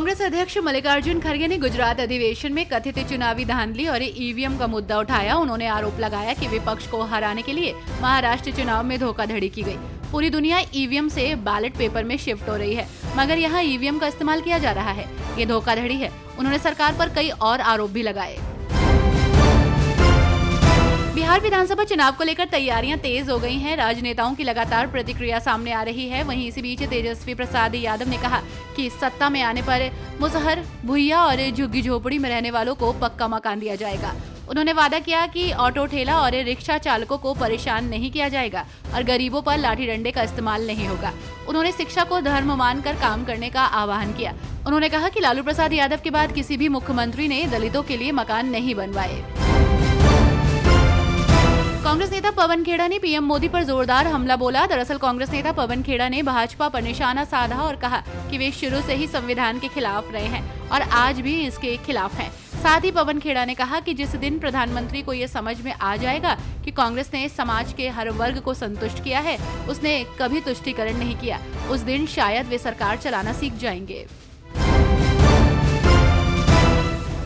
कांग्रेस अध्यक्ष मल्लिकार्जुन खड़गे ने गुजरात अधिवेशन में कथित चुनावी धांधली और ईवीएम का मुद्दा उठाया। उन्होंने आरोप लगाया कि विपक्ष को हराने के लिए महाराष्ट्र चुनाव में धोखाधड़ी की गई। पूरी दुनिया ईवीएम से बैलेट पेपर में शिफ्ट हो रही है, मगर यहाँ ईवीएम का इस्तेमाल किया जा रहा है। ये धोखाधड़ी है। उन्होंने सरकार पर कई और आरोप भी लगाए। बिहार विधानसभा चुनाव को लेकर तैयारियां तेज हो गई हैं। राजनेताओं की लगातार प्रतिक्रिया सामने आ रही है। वहीं इसी बीच तेजस्वी प्रसाद यादव ने कहा कि सत्ता में आने पर मुसहर, भुइया और झुग्गी झोपड़ी में रहने वालों को पक्का मकान दिया जाएगा। उन्होंने वादा किया कि ऑटो, ठेला और रिक्शा चालकों को परेशान नहीं किया जाएगा और गरीबों पर लाठी डंडे का इस्तेमाल नहीं होगा। उन्होंने शिक्षा को धर्म मानकर काम करने का आह्वान किया। उन्होंने कहा कि लालू प्रसाद यादव के बाद किसी भी मुख्यमंत्री ने दलितों के लिए मकान नहीं बनवाए। कांग्रेस नेता पवन खेड़ा ने पीएम मोदी पर जोरदार हमला बोला। दरअसल कांग्रेस नेता पवन खेड़ा ने भाजपा पर निशाना साधा और कहा कि वे शुरू से ही संविधान के खिलाफ रहे हैं और आज भी इसके खिलाफ हैं। साथ ही पवन खेड़ा ने कहा कि जिस दिन प्रधानमंत्री को ये समझ में आ जाएगा कि कांग्रेस ने समाज के हर वर्ग को संतुष्ट किया है, उसने कभी तुष्टीकरण नहीं किया, उस दिन शायद वे सरकार चलाना सीख जाएंगे।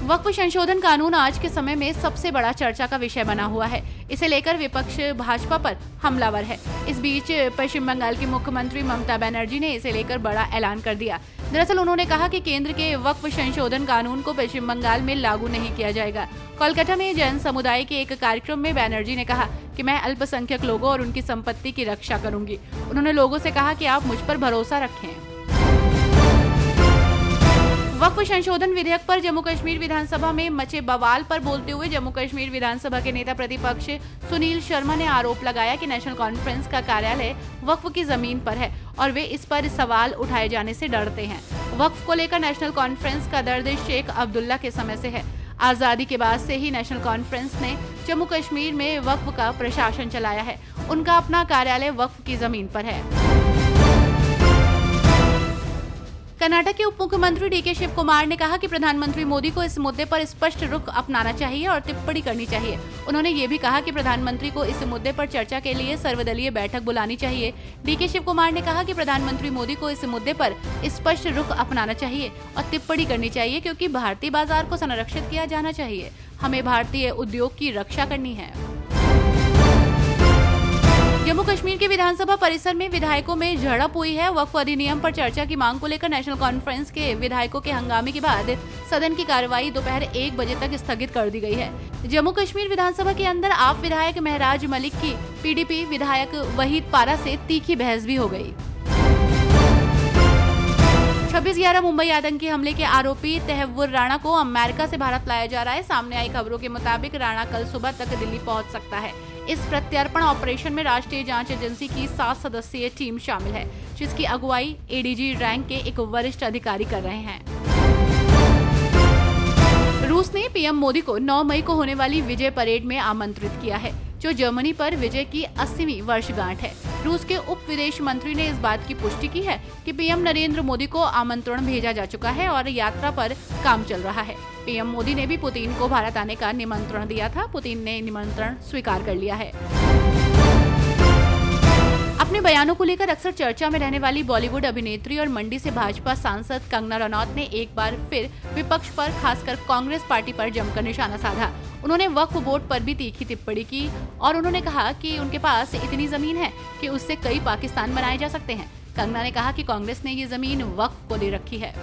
वक्फ संशोधन कानून आज के समय में सबसे बड़ा चर्चा का विषय बना हुआ है। इसे लेकर विपक्ष भाजपा पर हमलावर है। इस बीच पश्चिम बंगाल की मुख्यमंत्री ममता बनर्जी ने इसे लेकर बड़ा ऐलान कर दिया। दरअसल उन्होंने कहा कि केंद्र के वक्फ संशोधन कानून को पश्चिम बंगाल में लागू नहीं किया जाएगा। कोलकाता में जैन समुदाय के एक कार्यक्रम में बनर्जी ने कहा कि मैं अल्पसंख्यक लोगों और उनकी संपत्ति की रक्षा करूंगी। उन्होंने लोगों से कहा कि आप मुझ पर भरोसा रखें। वक्फ संशोधन विधेयक पर जम्मू कश्मीर विधानसभा में मचे बवाल पर बोलते हुए जम्मू कश्मीर विधानसभा के नेता प्रतिपक्ष सुनील शर्मा ने आरोप लगाया कि नेशनल कॉन्फ्रेंस का कार्यालय वक्फ की जमीन पर है और वे इस पर सवाल उठाए जाने से डरते हैं। वक्फ को लेकर नेशनल कॉन्फ्रेंस का दर्द शेख अब्दुल्ला के समय से है। आजादी के बाद से ही नेशनल कॉन्फ्रेंस ने जम्मू कश्मीर में वक्फ का प्रशासन चलाया है। उनका अपना कार्यालय वक्फ की जमीन पर है। कर्नाटक के उप मुख्यमंत्री डीके शिव कुमार ने कहा कि प्रधानमंत्री मोदी को इस मुद्दे पर स्पष्ट रुख अपनाना चाहिए और टिप्पणी करनी चाहिए। उन्होंने ये भी कहा कि प्रधानमंत्री को इस मुद्दे पर चर्चा के लिए सर्वदलीय बैठक बुलानी चाहिए। डीके शिव कुमार ने कहा कि प्रधानमंत्री मोदी को इस मुद्दे पर स्पष्ट रुख अपनाना चाहिए और टिप्पणी करनी चाहिए, क्योंकि भारतीय बाजार को संरक्षित किया जाना चाहिए। हमें भारतीय उद्योग की रक्षा करनी है। जम्मू कश्मीर के विधानसभा परिसर में विधायकों में झड़प हुई है। वक्फ अधिनियम पर चर्चा की मांग को लेकर नेशनल कॉन्फ्रेंस के विधायकों के हंगामे के बाद सदन की कार्यवाही दोपहर 1 बजे तक स्थगित कर दी गई है। जम्मू कश्मीर विधानसभा के अंदर आप विधायक महराज मलिक की पीडीपी विधायक वहीद पारा से तीखी बहस भी हो गई। 26/11 मुंबई आतंकी हमले के आरोपी तहव्वुर राणा को अमेरिका से भारत लाया जा रहा है। सामने आई खबरों के मुताबिक राणा कल सुबह तक दिल्ली पहुंच सकता है। इस प्रत्यर्पण ऑपरेशन में राष्ट्रीय जांच एजेंसी की 7 सदस्यीय टीम शामिल है, जिसकी अगुवाई एडीजी रैंक के एक वरिष्ठ अधिकारी कर रहे हैं। रूस ने पीएम मोदी को 9 मई को होने वाली विजय परेड में आमंत्रित किया है, जो जर्मनी पर विजय की 80वीं वर्षगांठ है। रूस के उप विदेश मंत्री ने इस बात की पुष्टि की है कि पीएम नरेंद्र मोदी को आमंत्रण भेजा जा चुका है और यात्रा पर काम चल रहा है। पीएम मोदी ने भी पुतिन को भारत आने का निमंत्रण दिया था। पुतिन ने निमंत्रण स्वीकार कर लिया है। अपने बयानों को लेकर अक्सर चर्चा में रहने वाली बॉलीवुड अभिनेत्री और मंडी से भाजपा सांसद कंगना रनौत ने एक बार फिर विपक्ष पर, खासकर कांग्रेस पार्टी पर जमकर निशाना साधा। उन्होंने वक्फ बोर्ड पर भी तीखी टिप्पणी की और उन्होंने कहा कि उनके पास इतनी जमीन है कि उससे कई पाकिस्तान बनाए जा सकते हैं। कंगना ने कहा कि कांग्रेस ने ये जमीन वक्फ को दे रखी है।